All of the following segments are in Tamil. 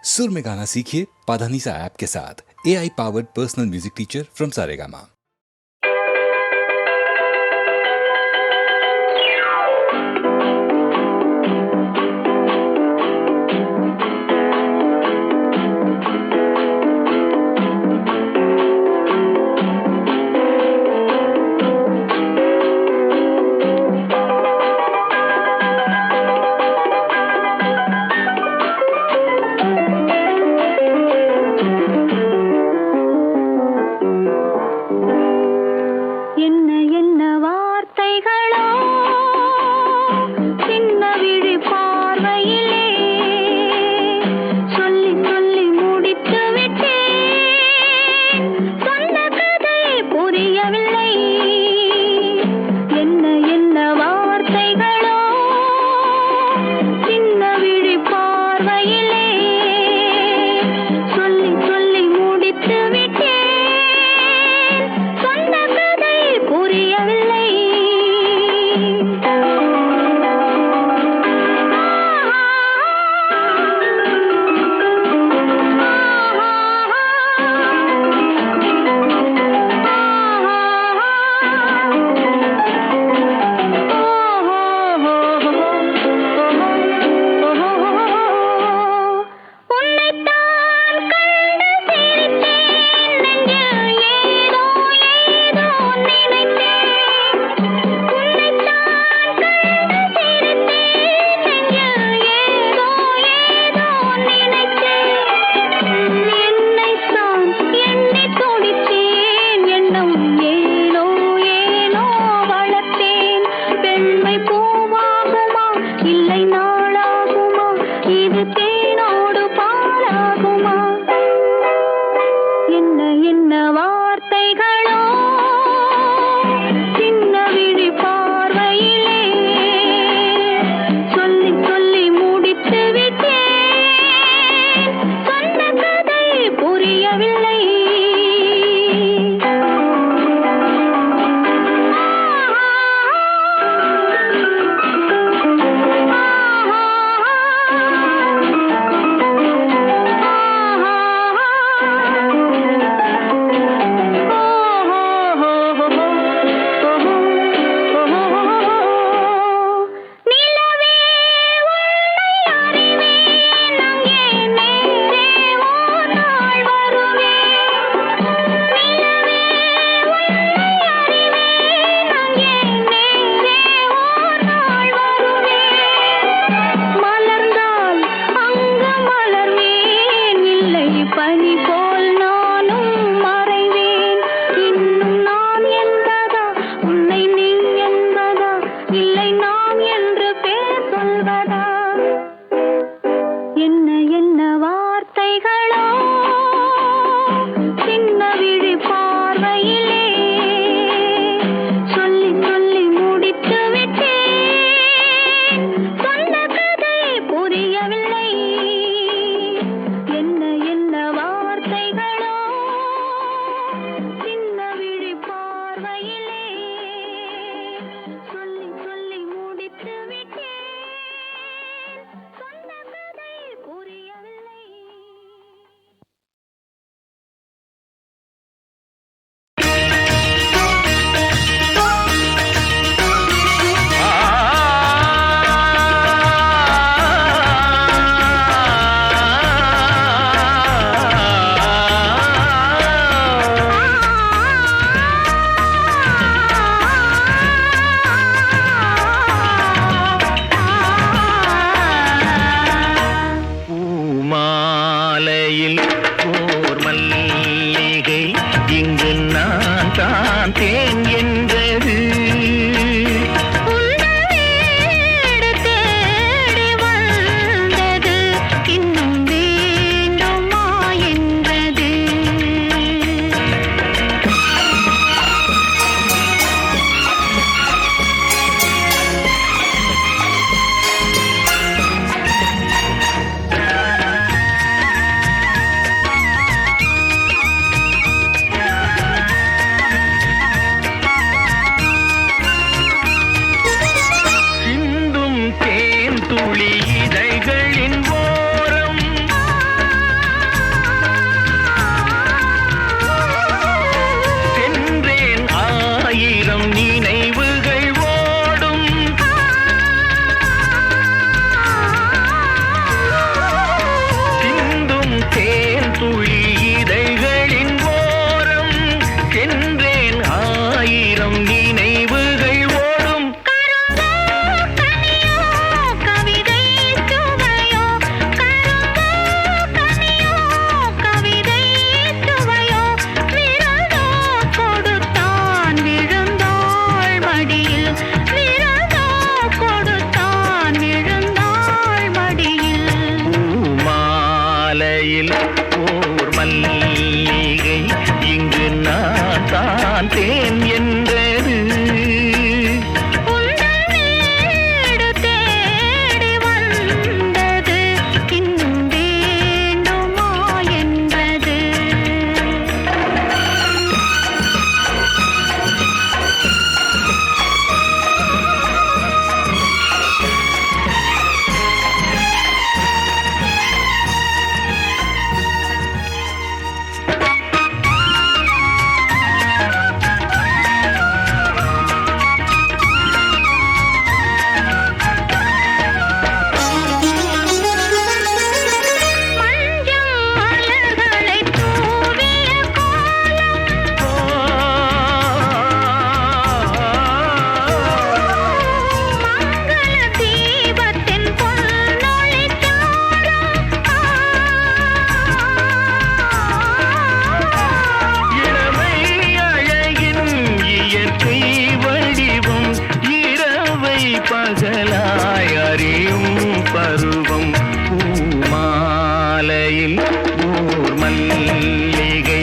सुर में गाना सीखिए पाधानीसा ऐप के साथ। AI powered personal music teacher from Saregama. மாலையில் ஓர் மல்லிகை இங்கு நான் தான் தேன் என்றது. பகலாய் அறியும் பருவம் பூமாலையில் ஓர் மல்லிகை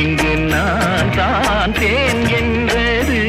இங்கு நான் தான் தேன் என்றது.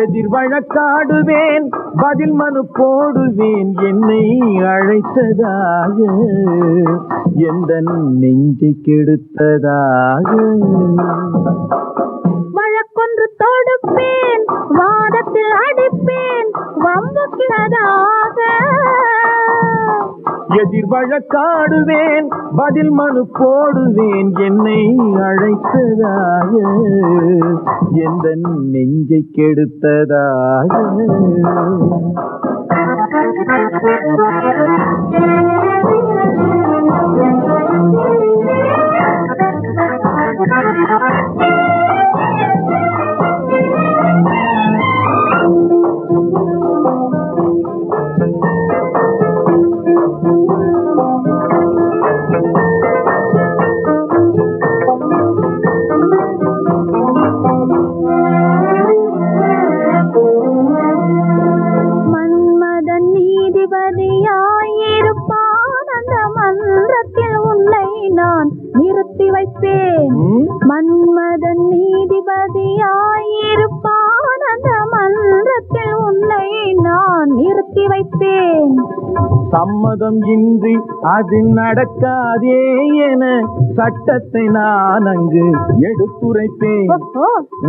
எதிர் வழக்காடுவேன், பதில் மனு போடுவேன், என்னை அழைத்ததாக எந்த நெஞ்சை கெடுத்ததாக. வழக்கொன்று தொடுப்பேன், வாதத்தில் அடிப்பேன், வம்புக்கிறதாக. எதிர் வழக்காடுவேன், பதில் மனு போடுவேன், என்னை அழைத்ததாக எந்த நெஞ்சை கெடுத்ததாக. மன்மதன் நீதிபதியாயிருப்பான், அந்த மன்றத்தில் உன்னை நான் நிறுத்தி வைப்பேன். சம்மதம் இன்றி அது நடக்காதே என சட்டத்தை நான் அங்கு எடுத்துரைப்பேன்.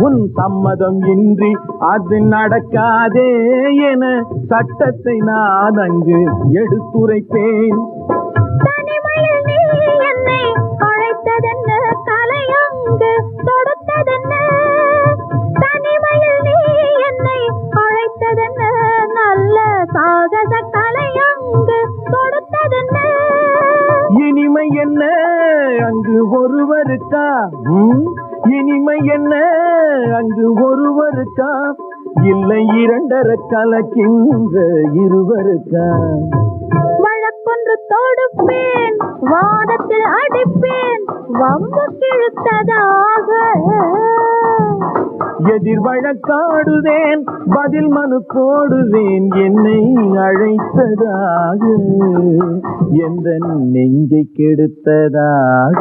உன் சம்மதம் இன்றி அது நடக்காதே என சட்டத்தை நான் அங்கு எடுத்துரைப்பேன். தனிமையில் நீ என்னை அழைத்ததென்ன, தலையங்கு தொடுத்ததென்ன. தனிமையில் நீ என்னை அழைத்ததென்ன, நல்ல சாகச தலையங்கு தொடுத்ததென்ன. இனிமை என்ன அங்கு ஒருவருக்கா, இனிமை என்ன அங்கு ஒருவருக்கா, இல்லை இரண்டர கலக்கின்ற இருவருக்கா. வழக்கொன்று வம்பு கிழுத்ததாக எதிர் வழக்காடுவேன் பதில் மனு போடுவேன் என்னை அழைத்ததாக எந்த நெஞ்சை கெடுத்ததாக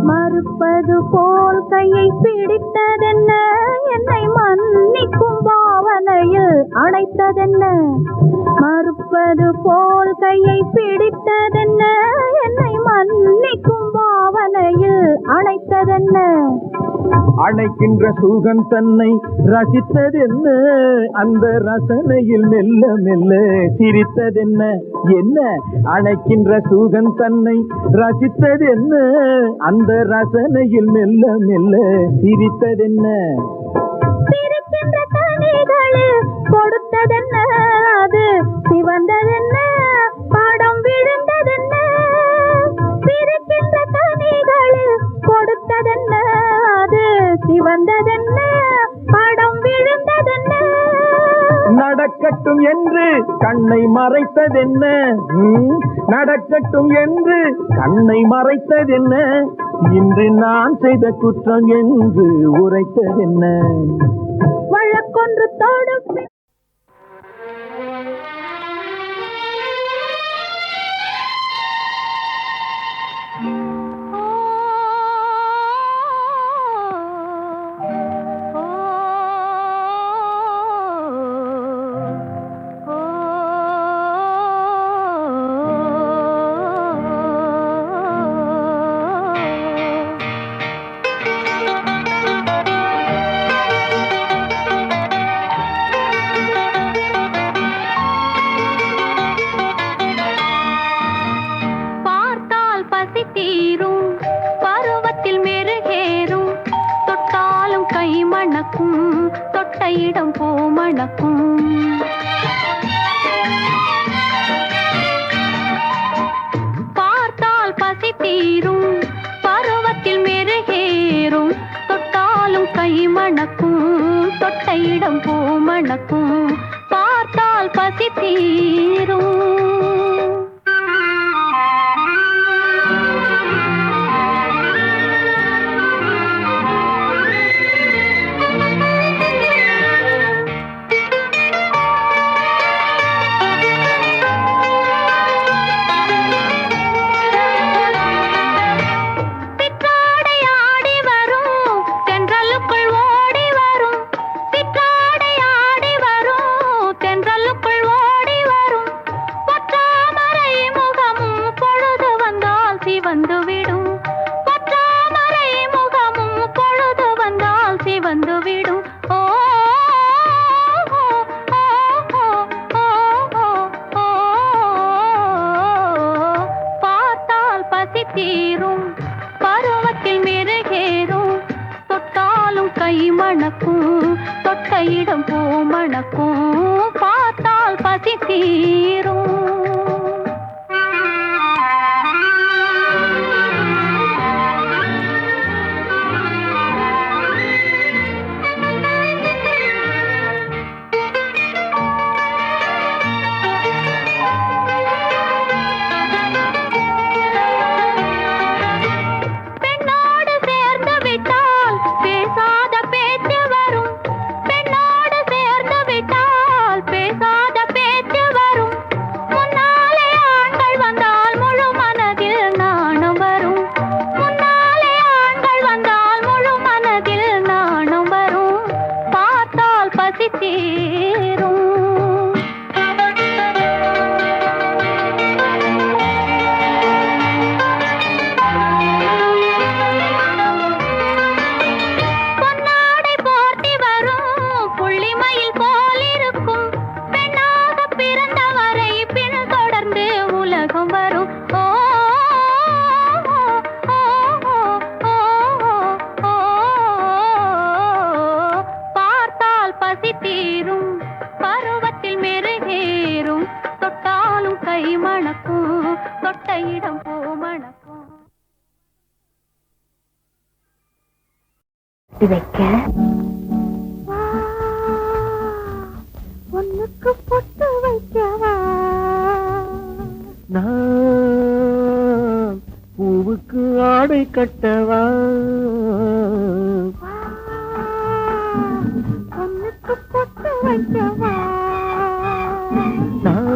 மறுப்பது போல் கையை பிடித்ததென்ன என்னை மன்னிக்கும் பாவனையில் அணைத்ததென்ன மறுப்பது போல் கையை பிடித்ததென்ன என்னை மன்னிக்கும் பாவனையில் அணைத்ததென்ன அணைக்கின்ற சுகம் தன்னை ரசித்ததென்ன அந்த ரசனையில் மெல்ல மெல்ல சிரித்ததென்ன என்ன அணைக்கின்ற சுகம் தன்னை ரசித்ததென்ன அந்த ரசனையில் மெல்ல மெல்ல சிரித்ததென்ன சிரிக்கின்ற கனிகளில் கொடுத்ததென்ன அது சிவந்ததென்ன பாடம் விழுந்ததென்ன சிரிக்கின்ற கனிகளில் கொடுத்ததென்ன அது சிவந்ததென்ன பாடம் விழுந்ததென்ன நடக்கட்டும் என்று கண்ணை மறைத்ததென்ன நடக்கட்டும் என்று கண்ணை மறைத்ததென்ன இன்று நான் செய்த குற்றம் என்று உரைத்ததென்ன வழக்கொன்று தொடுப்பேன் இடம் பூமணக்கும் பார்த்தால் பசி தீரும் பருவத்தில் மெருகேறும் தொட்டாலும் கை மணக்கும் தொட்ட இடம் பூமணக்கும் பார்த்தால் பசி தீரும் தீரும் பருவத்தில் மெருகேறும் தொட்டாலும் கை மணக்கும் தொட்ட இடம் பூ மணக்கும் பார்த்தால் பசி தீரும் இடம் பூமணக்கும். வைக்க ஒன்னுக்கு பொட்டு வைக்கவா, நான் பூவுக்கு ஆடை கட்டவா, ஒன்னுக்கு பொட்டு வைக்கவா, நான்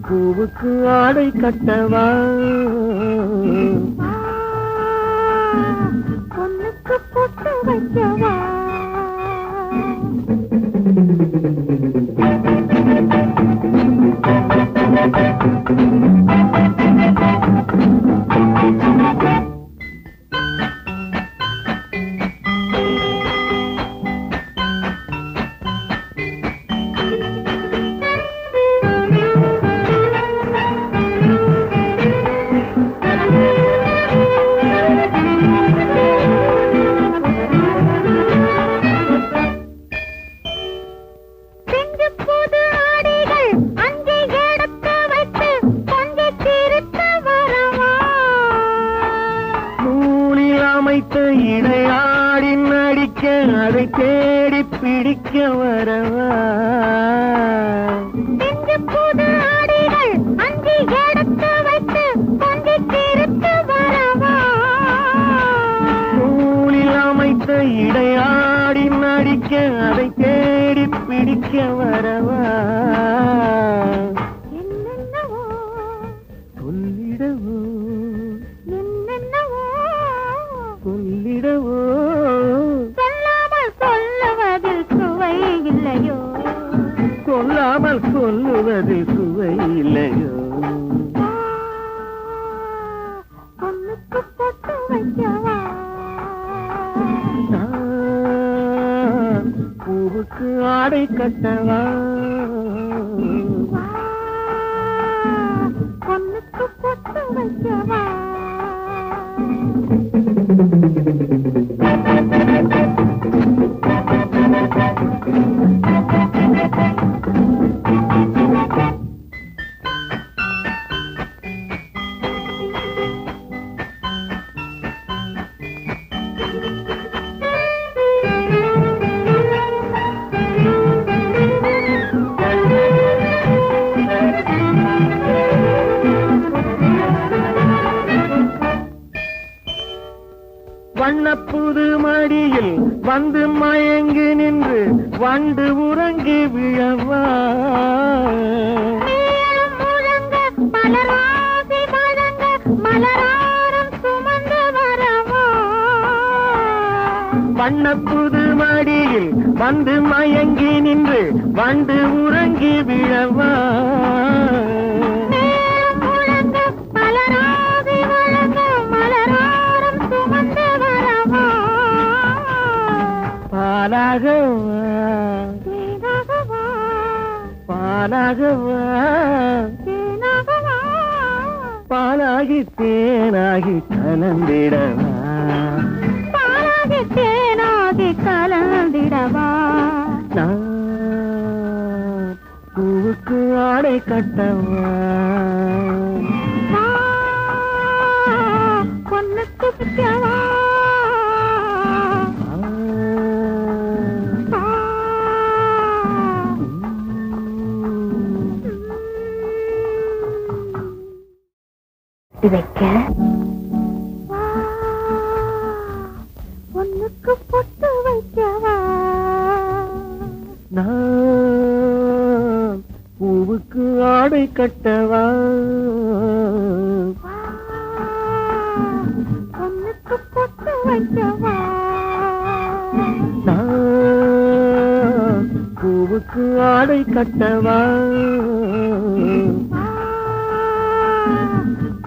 பூவுக்கு ஆடை கட்டவா, ஒன்னுக்கு பொட்டு வைக்கவா. இடையாடி நடிக்க அதை தேடி பிடிக்க வரவா, புது ஆடைகள் அஞ்சி எடுத்து வைத்து கொஞ்சி திருத்து வரவா, நூலில் அமைத்த இடையாடி நடிக்க அதை தேடி பிடிக்க வரவா, என்னென்னவோ சொல்லிடவோ என்னென்னவோ சொல்லிடவோ, சொல்லாமல் சொல்லுவதில் சுவை இல்லையோ, சொல்லாமல் சொல்லுவதில் சுவை இல்லையோ, பொண்ணுக்கு பொட்டு வைக்கவா, நான் பூவுக்கு ஆடை கட்டவா, பொண்ணுக்கு பொட்டு வைக்கவா. வண்ணப்புது மடியில் வந்து மயங்கி நின்று வண்டு உறங்கி விழவா, முழங்க பலராசி வழங்க மலராரம் சுமந்து வரவா, வண்ணப்புது மடியில் வந்து மயங்கி நின்று வண்டு உறங்கி விழவா, முழங்க பலராசி வழங்க மலராரம் சுமந்து வரவா, பாலாகவா தேனாகவா பாலாகவா தேனாகவா, பாலாகி தேனாகி கலந்திடவா, பாலாகி தேனாகி கலந்திடவா, நான் பூவுக்கு ஆடை கட்டவா, பொண்ணுக்கு பிடிக்கவா, வைக்க பொண்ணுக்கு பொட்டு வைக்கவா, நான் பூவுக்கு ஆடை கட்டவா, பொண்ணுக்கு பொட்டு வைக்கவா, நான் பூவுக்கு ஆடை கட்டவா,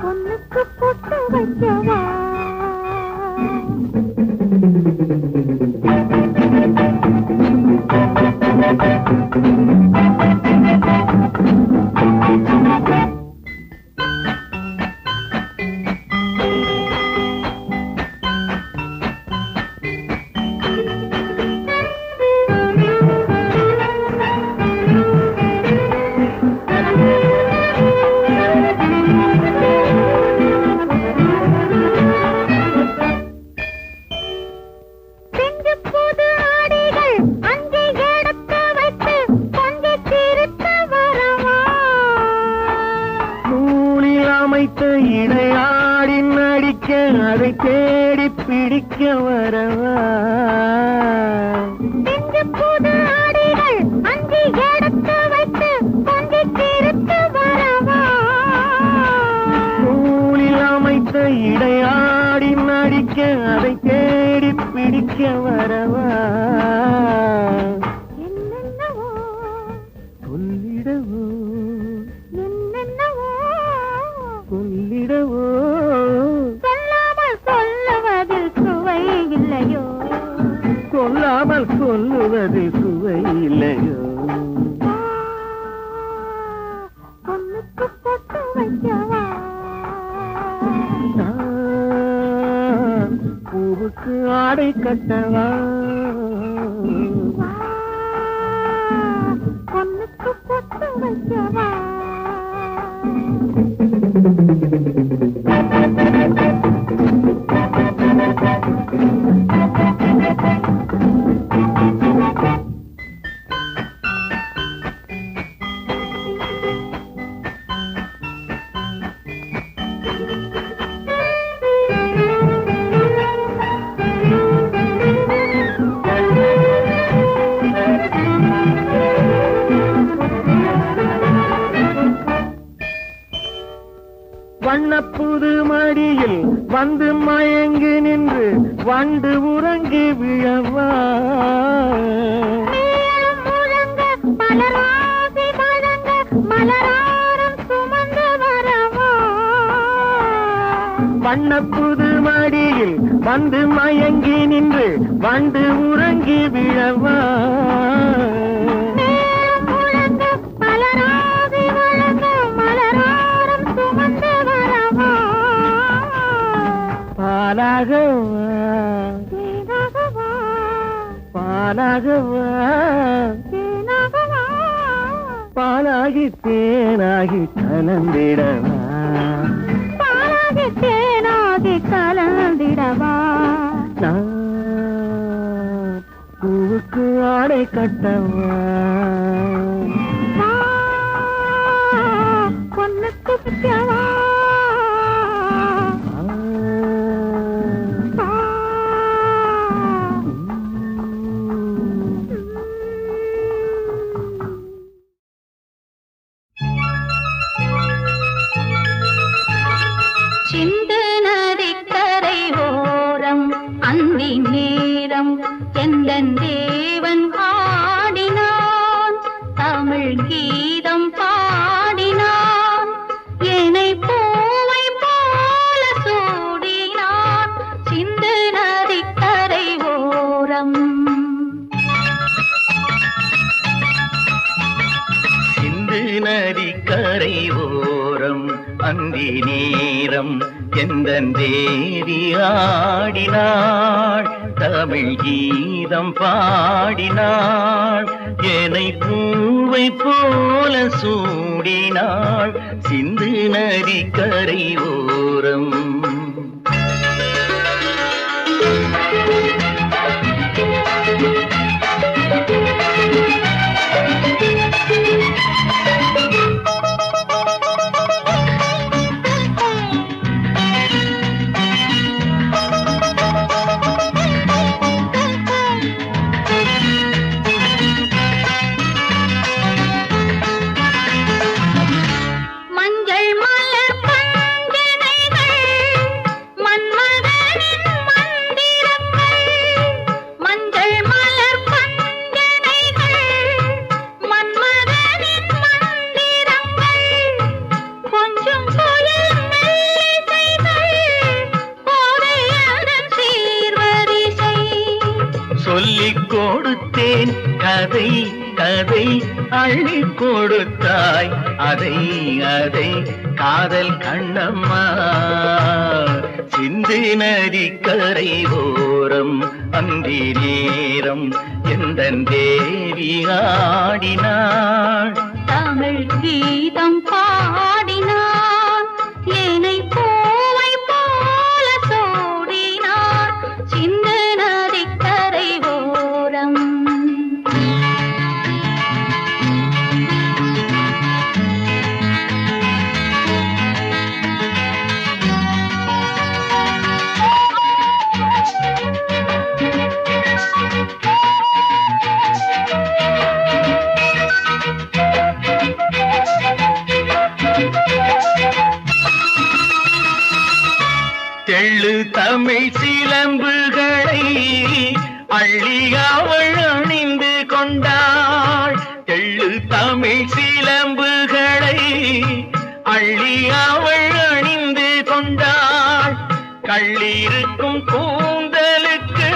பொண்ணுக்கு பொட்டு வைக்கவா. அமைத்த இடையாடி நடிக்க அதை தேடி பிடிக்க வரவா நெஞ்சு புது ஆடைகள் அஞ்சி எடுத்து வைத்து கொஞ்சி திருத்து வரவா நூலில் அமைத்த இடையாடி நடிக்க அதை தேடி பிடிக்க வரவா என்னென்னவோ சொல்லிடவோ என்னென்னவோ சொல்லிடவோ சொல்லாமல் சொல்லுவதில் சுவை இல்லையோ சொல்லாமல் சொல்லுவது சுவை இல்லையோ பொண்ணுக்கு பொட்டு வைக்கவா நான் பூவுக்கு ஆடை கட்டவா பொண்ணுக்கு பொட்டு வைக்கவா வண்ணப்புது மடியில் வந்து மயங்கி நின்று வண்டு உறங்கி விழவா முழங்க மலராசி வழங்க மலராரம் சுமந்து வரவா வண்ணப்புது மடியில் வந்து மயங்கி நின்று வண்டு உறங்கி விழவா முழங்க மலராசி வழங்க மலராரம் சுமந்து வரவா பாலாகவா தேனாகவா பாலாகவா தேனாகவா பாலாகி தேனாகி கலந்திடவா பாலாகி தேனாகி கலந்திடவா நான் பூவுக்கு ஆடை கட்டவா வா, பொண்ணுக்கு பிடிக்கவா வா. சிந்து நதிக்கரை ஓரம் அந்தி நேரம் எந்தன் தேவன் ஆடினான் தமிழ் கீதம் பாடினான் என்னை பூவை போல சூடினான் சிந்து நதிக்கரை ஓரம் சிந்து நதி கரை ஓரம் அந்தி நேரம் எந்தன் தேவி ஆடினாள் தமிழ் கீதம் பாடினாள் என்னை பூவை போல சூடினாள் சிந்து நதி கரை ஓரம் மஞ்சள் மலர் பஞ்சனைகள் மன்மதனின் மந்திரங்கள் மஞ்சள் மலர் பஞ்சனைகள் மன்மதனின் மந்திரங்கள் கொஞ்சம் குயில் மெல்லிசைகள் கோதையதன் சீர்வரிசை சொல்லிக் கொடுத்தேன் கதை கதை அள்ளி கொடுத்தாய் அதை அதை காதல் கண்ணம்மா சிந்து நதி கரை ஓரம் அந்தி நேரம் எந்தன் தேவி ஆடினாள் தமிழ் கீதம் பாடினான் என்னை பூவை போல சூடினான் சிந்து நதிக்கரை ஓரம் எள்ளு தமிழ் சிலம்புகளை அள்ளி அவள் அணிந்து கொண்டாள். எள்ளு தமிழ் சிலம்புகளை அள்ளி அவள் அணிந்து கொண்டாள். கள்ளிருக்கும் கூந்தலுக்கு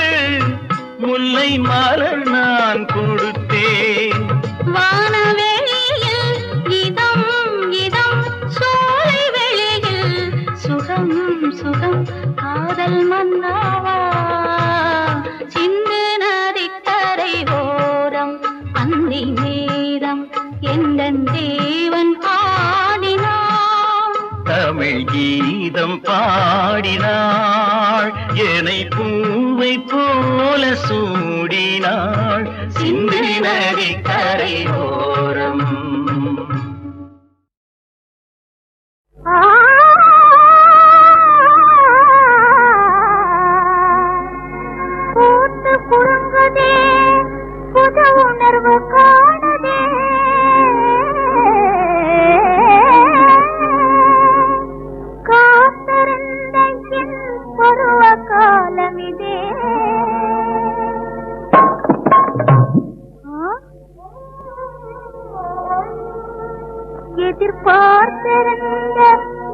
முல்லை மலர் நான் கொடுத்தேன். வானவெளியில் இதம் இதம் சோலை வெளியில் சுகம் சுகம் காதல் மன்னாவா சிந்து நதிக்கரை ஓரம் அந்தி நேரம் எந்தன் தேவன் ஆடினான். தமிழ் கீதம் பாடினாள் என்னை பூவை போல சூடினாள் சிந்து நதி கரை ஓரம். கூத்து குறுங்குதே புது உணர்வு காணுதே காத்திருந்த என் பருவ காலமிதே. எதிர்பார்த்திருந்த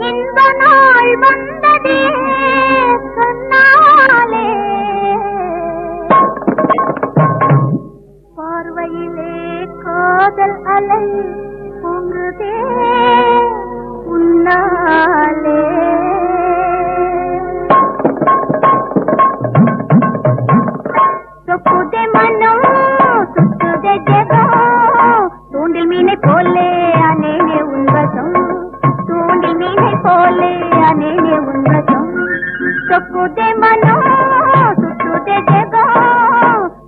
இன்ப நாள் வந்ததே கண்ணாலே. பார்வையிலே காதல் அலை பொங்குதே உன்னாலே. சொக்குதே மனம் சுத்துதே ஜெகம் தூண்டில் மீனை போலே அனேனே உன்வசம். தூண்டில் மீனை போலே அனேனே உன்வசம். சொக்குதே மனம் சுத்துதே ஜெகம்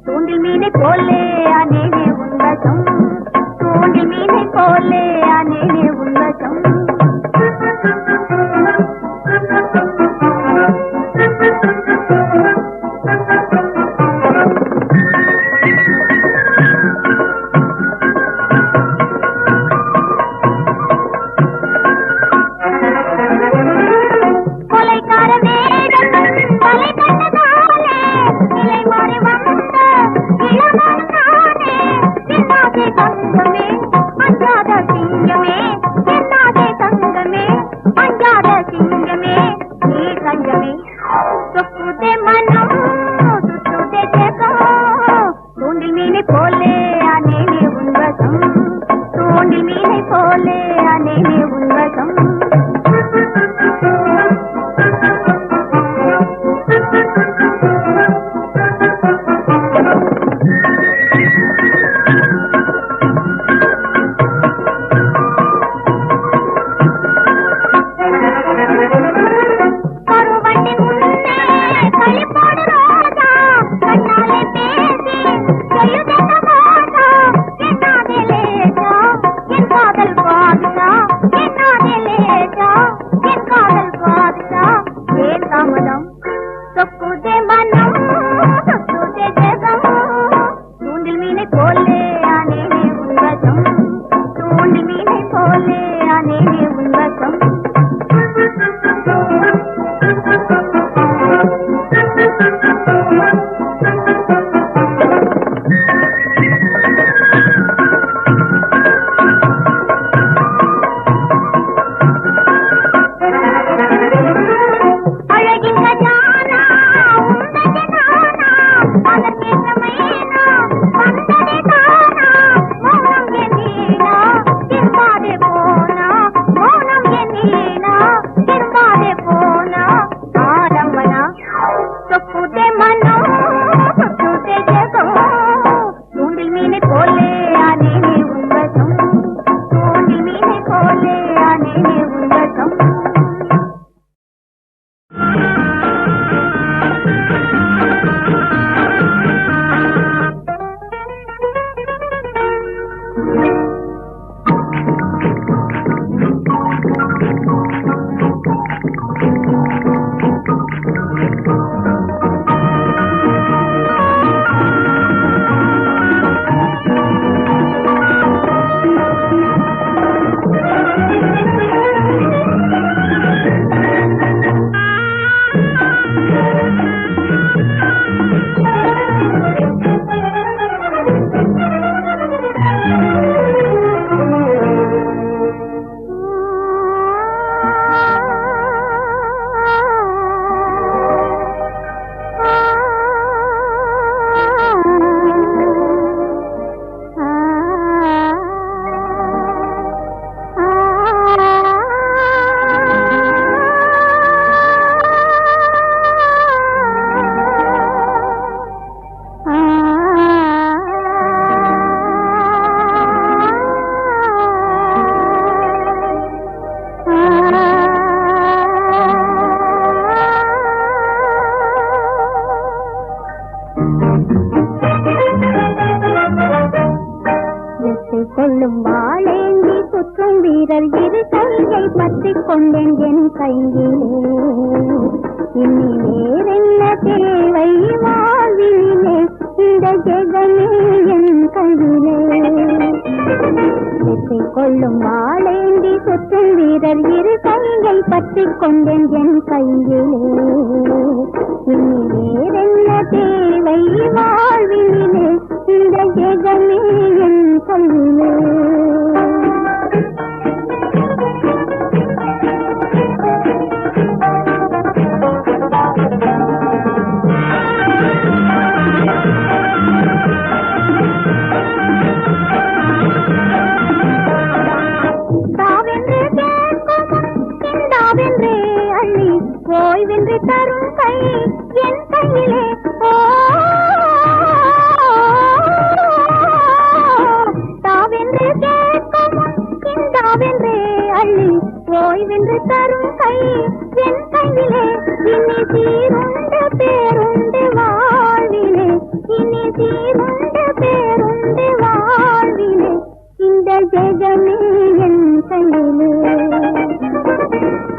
தூண்டில் மீனை போலே அனேனே உன்வசம். தூண்டில் மீனை போலே அனேனே உன்வசம். கொலைக்கார வேடம் பற்றிக் கொண்டேன் என் கையிலே. இனி வேறென்ன தேவை வாழ்விலே, இந்த ஜெகமே என் கையிலே. வெற்றிக் கொள்ளும் வாழேந்தி சுற்றும் வீரர் இரு கையை பற்றிக் கொண்டேன் என் கையிலே. இனி வேறென்ன தேவை வாழ்விலே, இந்த ஜெகமே என் கையிலே. ஓய்வின்றி தரும் கை என் கையிலே. தாவென்று கேட்கும் இந்தாவென்றே அள்ளி ஓய்வின்றி தரும் கை என் கையிலே. இனி சீருண்டு பேருண்டு வாழ்விலே, இனி சீருண்டு பேருண்டு வாழ்விலே, இந்த ஜெகமே என் கையிலே.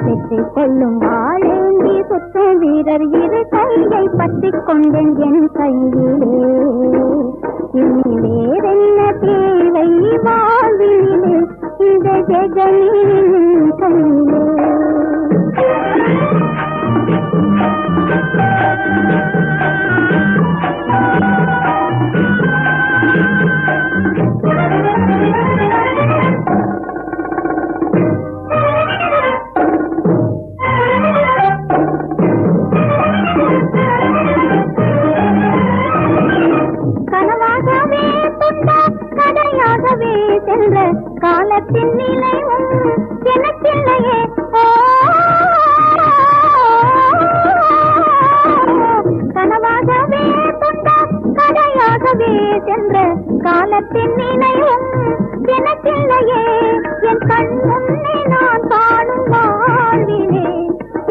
வெற்றிக் கொள்ளும் வாழேந்தி சுற்றும் வீரர் இரு கையை பற்றிக் கொண்டேன் என் கையிலே. இனி வேறென்ன தேவை வாழ்விலே, இந்த ஜெகமே என் கையிலே. சென்ற காலத்தின் நிலைவும் எனக்கில்லையே. கனவாகவே துண்டா கதையாகவே சென்ற காலத்தின் நிலைவும் எனக்கில்லையே. என் கண் முன்னே நான் காணும் வாழ்விலே,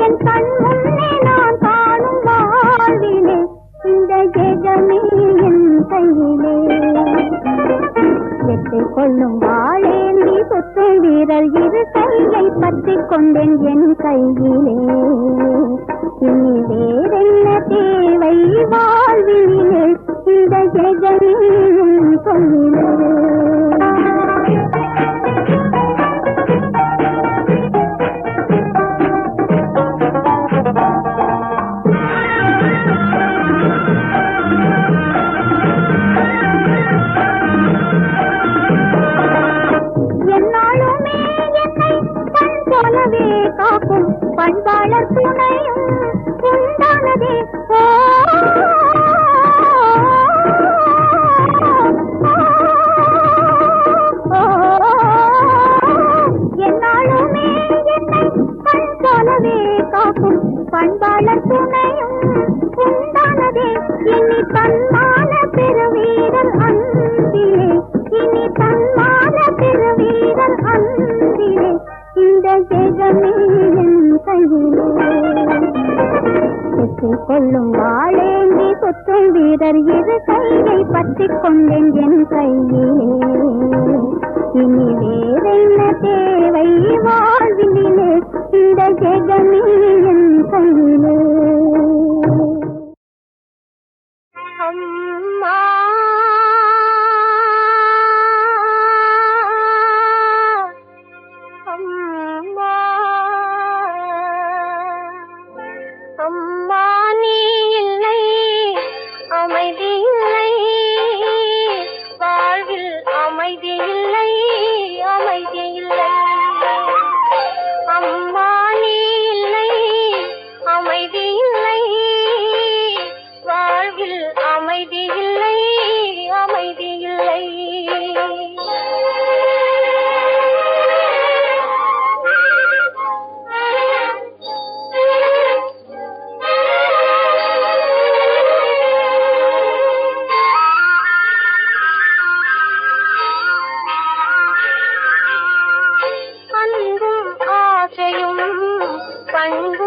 என் கண் முன்னே நான் காணும் வாழ்விலே, இந்த ஜெகமே என் கையிலே. வெற்றிக் கொள்ளும் வாழேந்தி சுற்றும் வீரர் இரு கையை பற்றிக் கொண்டேன் என் கையிலே. இனி வேறென்ன தேவை வாழ்விலே, இந்த ஜெகமே என் கையிலே. காக்கும் பண்பாளர் துணையும் உண்டானதே. என்னாலுமே என்னை கண் போலவே காக்கும் பண்பாளர் துணையும் உண்டானதே. இனி தன்மான பெருவீரர் அன்பிலே, இனி தன்மான பெருவீரர் அன்பிலே, இந்த ஜெகமே என் கையிலே. வெற்றிக் கொள்ளும் வாழேந்தி சுற்றும் வீரர் இரு கையை பற்றிக் கொண்டேன் என் கையிலே. இனி வேறென்ன தேவை வாழ்விலே, இந்த ஜெகமே என் கையிலே. அம்மா அம்மா நீ இல்லை, அமைதி இல்லை வாழ்வில், அமைதி இல்லை, அமைதி இல்லை. அம்மா நீ இல்லை, அமைதி இல்லை வாழ்வில், அமைதி இல்லை, அமைதி இல்லை. பண்பும்